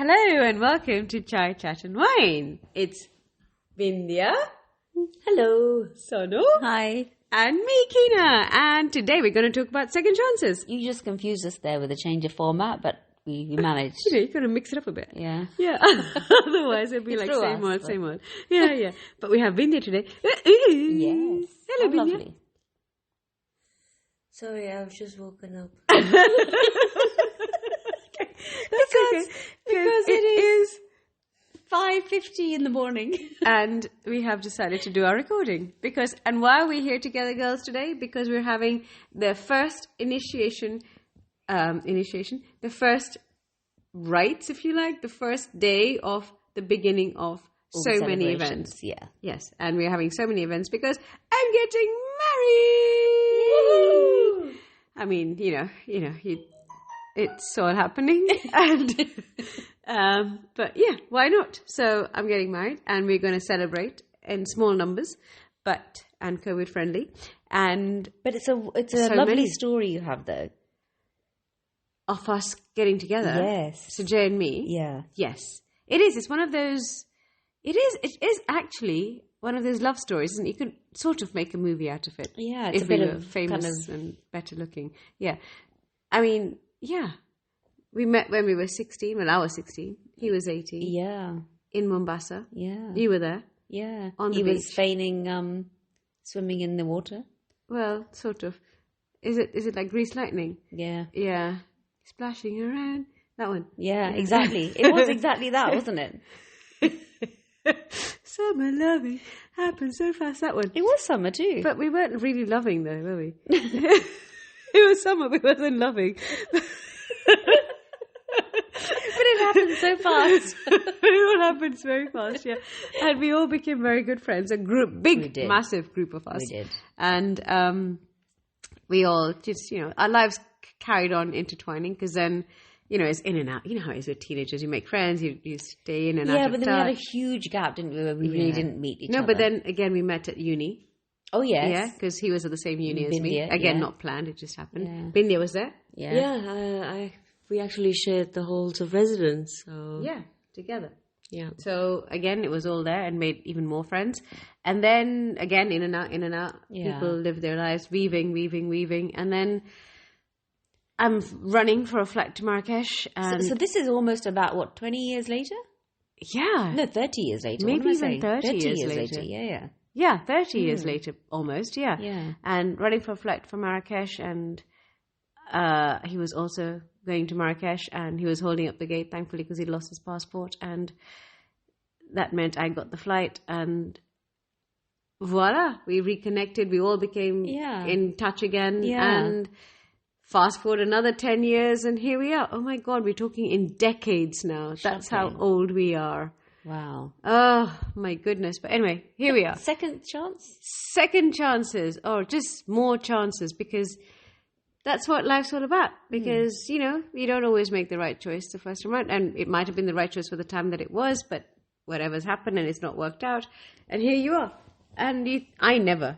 Hello and welcome to Chai Chat and Wine. It's Vindhya. Hello. Sonu. Hi. And me, Keena. And today we're going to talk about second chances. You just confused us there with a change of format, but we managed. You've got to mix it up a bit. Yeah. Yeah. Otherwise it'll be like same old. Yeah. But we have Vindhya today. Yes. Hello, How Vindhya. lovely. Sorry, I've just woken up. Because it is 5:50 in the morning. and we have decided to do our recording. And why are we here together, girls, today? Because we're having the first initiation, the first rites, if you like, the first day of the beginning of All so the many celebrations, events. Yeah. Yes, and we're having so many events because I'm getting married. Woo! I mean, it's all happening, and but yeah, why not? So I'm getting married, and we're going to celebrate in small numbers, and COVID friendly, and But it's a So lovely many. story you have, though. of us getting together. Yes. So Jay and me. Yeah. Yes, it is. It's one of those. It is actually one of those love stories, and you could sort of make a movie out of it. Yeah, it's if a bit we were of famous kind of- and better looking. Yeah, I mean, yeah, we met when we were 16. Well, I was 16. He was 18 Yeah. in Mombasa. Yeah. You were there. Yeah. On the he was beach. feigning swimming in the water. Well, sort of. Is it like Grease Lightning? Yeah. Yeah, splashing around. That one. Yeah, exactly. It was exactly that, wasn't it? Summer loving happens so fast. That one. It was summer too. But we weren't really loving though, were we? It was summer, we wasn't loving. But it happened so fast. It all happens very fast, yeah. And we all became very good friends. A group, We big, did. massive group of us. We did. And we all just, our lives carried on intertwining because then, it's in and out. You know how it is with teenagers. You make friends, you stay in and out Yeah, of but then we had a touch. huge gap, didn't we? Where we really didn't meet each other. No, but then again, we met at uni. Oh, yes. Yeah, because he was at the same uni as me. Bindya, Again, yeah. not planned, it just happened. Yeah. Bindya was there? Yeah. Yeah, we actually shared the halls of residence. So Yeah, together. yeah. So again, it was all there and made even more friends. And then again, in and out. Yeah. People live their lives, weaving. And then I'm running for a flight to Marrakesh. And So this is almost about, 20 years later? yeah. No, 30 years later. Maybe What am I even saying? 30 years later. later. Yeah. Yeah, 30 years later, almost, yeah. Yeah. And running for a flight from Marrakesh, and he was also going to Marrakesh, and he was holding up the gate, thankfully, because he'd lost his passport, and that meant I got the flight, and voila, we reconnected, we all became Yeah. in touch again, Yeah. and fast forward another 10 years, and here we are. Oh my God, we're talking in decades now. That's how Shocking. old we are. Wow. Oh my goodness. But anyway, here we are. Second chance? Second chances, or just more chances, because that's what life's all about. Because, you don't always make the right choice the first time around. And it might have been the right choice for the time that it was, but whatever's happened and it's not worked out. And here you are. And I never,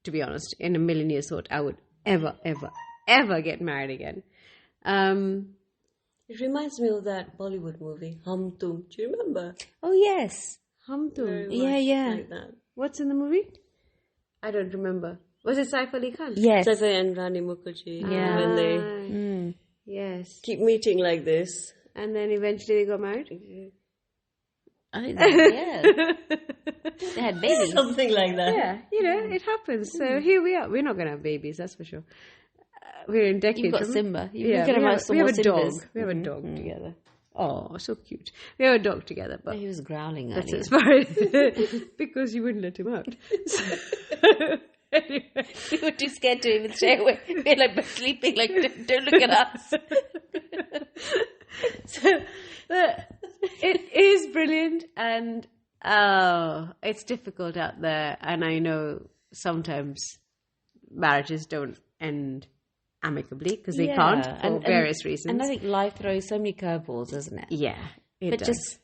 to be honest, in a million years thought I would ever get married again. It reminds me of that Bollywood movie, Hum Tum. Do you remember? Oh, yes. Hum tum. Very Yeah, much yeah. Like that. What's in the movie? I don't remember. Was it Saif Ali Khan? Yes. Saifai and Rani Mukherjee. Yeah. When they Mm. Yes. keep meeting like this. And then eventually they got married? I think yeah. They had babies. Something like that. Yeah, it happens. So here we are. We're not going to have babies, that's for sure. We're in decades. You've got from- Simba. You Yeah, can we have have, some we have more a dog. Simbas. We have a dog together. Oh, so cute. We have a dog together, but He was growling that's earlier. as far as because you wouldn't let him out. So, anyway. We were too scared to even stay away. We were like sleeping, like, don't look at us. So it is brilliant, and it's difficult out there, and I know sometimes marriages don't end amicably because they can't for various reasons. And I think life throws so many curveballs, doesn't it? yeah, it But does. just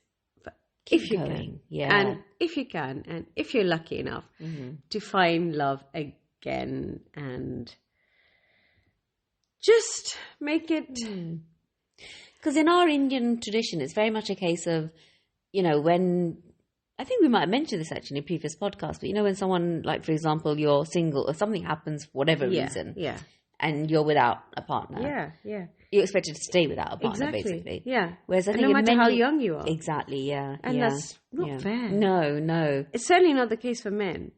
if keep you going. can, Yeah. and if you can, and if you're lucky enough to find love again, and just make it Because in our Indian tradition, it's very much a case of, when I think we might have mentioned this actually in a previous podcast, but when someone, like for example, you're single or something happens for whatever reason, Yeah. and you're without a partner, Yeah. you're expected to stay without a partner, Exactly. basically. Yeah. Whereas I And think no in matter how many- young you are. exactly, yeah, And yeah, that's not yeah. fair. No. It's certainly not the case for men,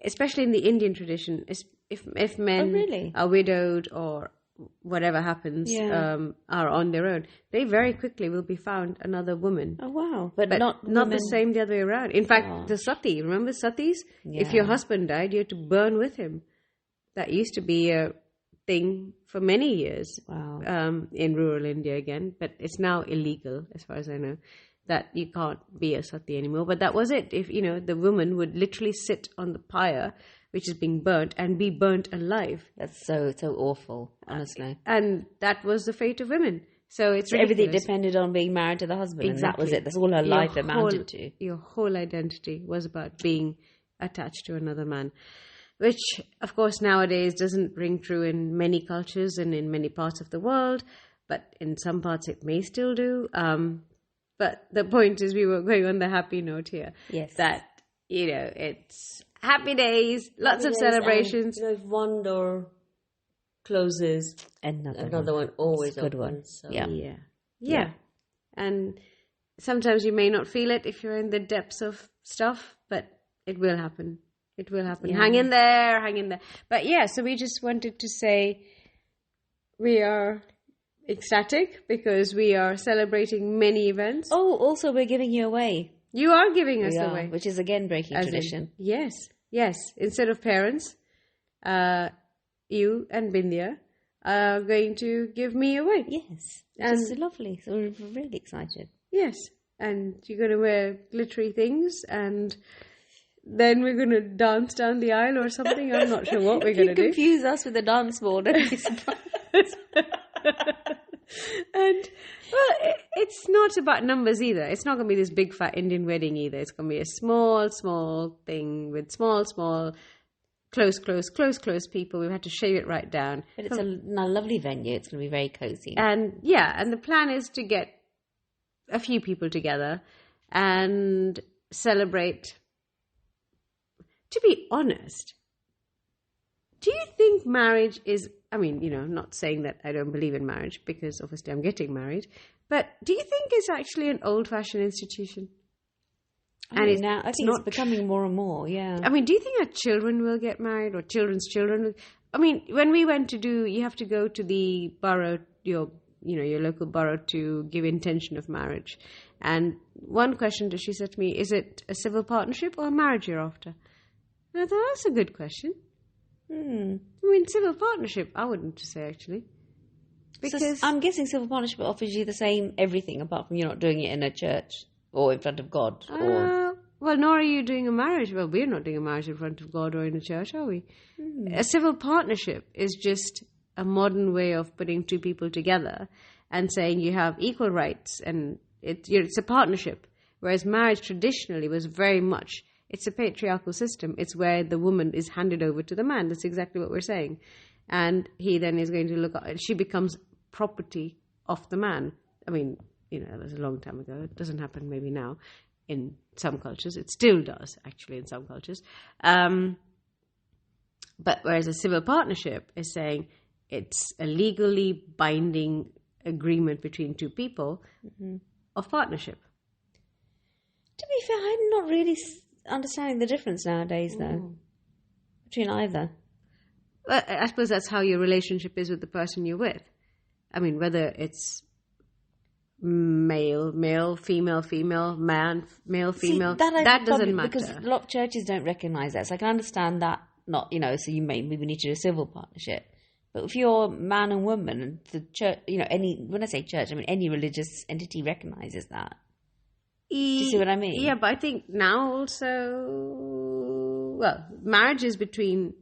especially in the Indian tradition. If men really? are widowed or whatever happens, Yeah. are on their own, they very quickly will be found another woman. Oh wow, but But not the women. same the other way around. In fact, Oh. the sati, remember satis? If Yeah. your husband died, you had to burn with him. That used to be a thing for many years Wow. in rural India again, but it's now illegal as far as I know, that you can't be a sati anymore. But that was it. If the woman would literally sit on the pyre which is being burnt and be burnt alive, That's so awful, honestly. and that was the fate of women. So it's So everything ridiculous. depended on being married to the husband, and that was Exactly. it. That's all her Your life amounted to. Your whole identity was about being attached to another man, which, of course, nowadays doesn't ring true in many cultures and in many parts of the world, but in some parts it may still do. But the point is, we were going on the happy note here. Yes. That, it's happy days, lots of celebrations. If one door closes, another one always Good opens. one. So. Yeah. Yeah. And sometimes you may not feel it if you're in the depths of stuff, but it will happen. It will happen. Yeah. Hang in there, hang in there. But yeah, so we just wanted to say we are ecstatic because we are celebrating many events. Oh, also we're giving you away. You are giving us We are, away. which is again breaking As in- tradition. yes. Instead of parents, you and Bindya are going to give me away. Yes, which And- is lovely. So we're really excited. Yes, and you're going to wear glittery things, and then we're going to dance down the aisle or something. I'm not sure what we're If you going to do. confuse us with the dance ball, don't be surprised. And, well, it's not about numbers either. It's not going to be this big fat Indian wedding either. It's going to be a small thing with small, close people. We've had to shave it right down. But it's a lovely venue. It's going to be very cozy. And yeah, and the plan is to get a few people together and celebrate. To be honest, do you think marriage is, not saying that I don't believe in marriage because obviously I'm getting married, but do you think it's actually an old-fashioned institution? I it's think not it's becoming more and more. Yeah. do you think our children will get married or children's children? When we went to you have to go to the borough, your local borough to give intention of marriage. And one question that she said to me, is it a civil partnership or a marriage you're after? And I thought, that's a good question. Civil partnership, I wouldn't say actually. Because I'm guessing civil partnership offers you the same everything apart from you're not doing it in a church or in front of God. well, nor are you doing a marriage. Well, we're not doing a marriage in front of God or in a church, are we? A civil partnership is just a modern way of putting two people together and saying you have equal rights, and it's a partnership. Whereas marriage traditionally was very much, it's a patriarchal system. It's where the woman is handed over to the man. That's exactly what we're saying. And he then is going to look at, she becomes property of the man. That was a long time ago. It doesn't happen maybe now in some cultures. It still does, actually, in some cultures. But whereas a civil partnership is saying it's a legally binding agreement between two people of partnership. To be fair, I'm not really understanding the difference nowadays, though, between either. Well, I suppose that's how your relationship is with the person you're with. Whether it's male, female, man, male, female, that doesn't matter. Because a lot of churches don't recognise that. So I can understand that, so you maybe need to do a civil partnership. But if you're man and woman, and the church, when I say church, any religious entity recognises that. Do you see what I mean? Yeah, but I think now also, marriages between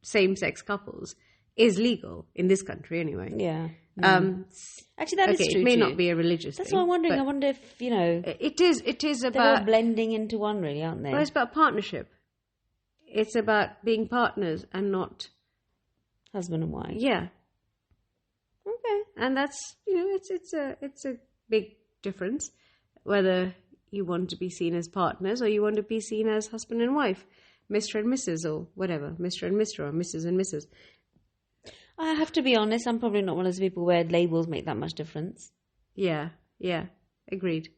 same-sex couples is legal in this country anyway. Yeah. Actually, that is Okay, true. it may too. not be a religious That's thing. what I'm wondering. but I wonder if, It is they're all about... blending into one, really, aren't they? Well, it's about partnership. It's about being partners and not... Husband and wife. Yeah. Okay. and that's, it's a big difference whether you want to be seen as partners or you want to be seen as husband and wife, Mr. and Mrs. or whatever, Mr. and Mr. or Mrs. and Mrs. I have to be honest, I'm probably not one of those people where labels make that much difference. Yeah, agreed.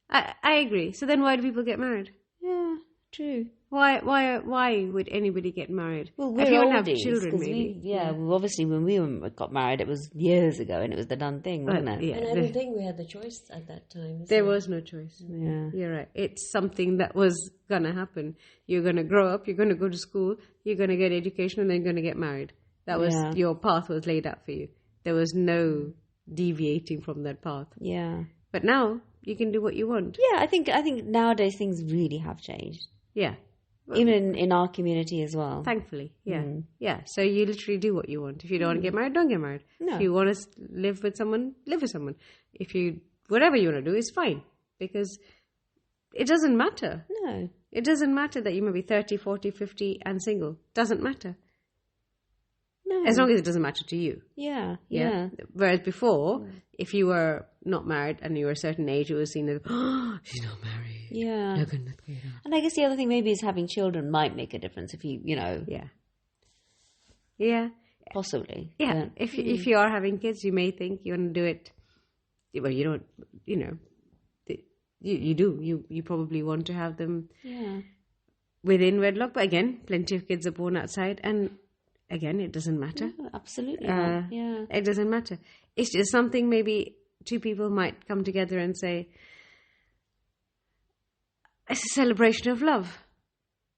I agree. So then why do people get married? Yeah, true. Why would anybody get married? Well, if we're you don't oldies, have children, 'cause maybe. well, obviously when we got married, it was years ago, and it was the done thing, wasn't it? Yeah, And I don't think we had the choice at that time. there was no choice. Yeah. You're right. It's something that was gonna happen. You're gonna grow up. You're gonna go to school. You're gonna get education, and then you're gonna get married. That was your path was laid out for you. There was no deviating from that path. Yeah. But now you can do what you want. Yeah, I think nowadays things really have changed. Yeah. Even in our community as well. Thankfully, yeah. So you literally do what you want. If you don't want to get married, don't get married. No. If you want to live with someone, live with someone. If you whatever you want to do is fine, because it doesn't matter. No. It doesn't matter that you may be 30, 40, 50 and single. Doesn't matter. No. As long as it doesn't matter to you. Yeah. Whereas before, if you were not married and you were a certain age, it was seen as, oh, she's not married. Yeah. Look at that. And I guess the other thing maybe is having children might make a difference if you, Yeah. possibly. Yeah. But, If you are having kids, you may think you want to do it. Well, you don't, you do. You probably want to have them within wedlock. But again, plenty of kids are born outside. And again, it doesn't matter. yeah, absolutely. not. Yeah. It doesn't matter. It's just something maybe two people might come together and say, it's a celebration of love,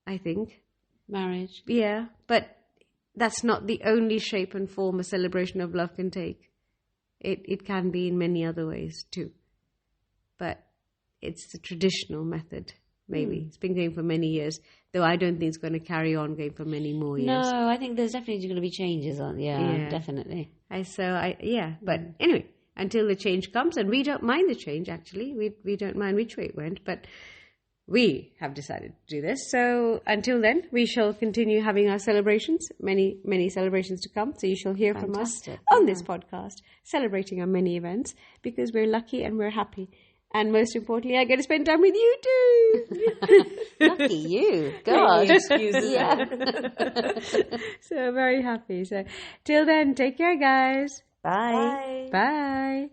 I think. Marriage. Yeah, but that's not the only shape and form a celebration of love can take. It can be in many other ways too. But it's the traditional method, maybe. It's been going for many years, though I don't think it's going to carry on going for many more years. No, I think there's definitely going to be changes on. Yeah, definitely. But anyway, until the change comes, and we don't mind the change, actually. We don't mind which way it went, but we have decided to do this. So until then, we shall continue having our celebrations, many, many celebrations to come. So you shall hear from us Fantastic. on this podcast, celebrating our many events, because we're lucky and we're happy. And most importantly, I get to spend time with you too. Lucky you. God. Yeah. So very happy. So till then, take care, guys. Bye. Bye.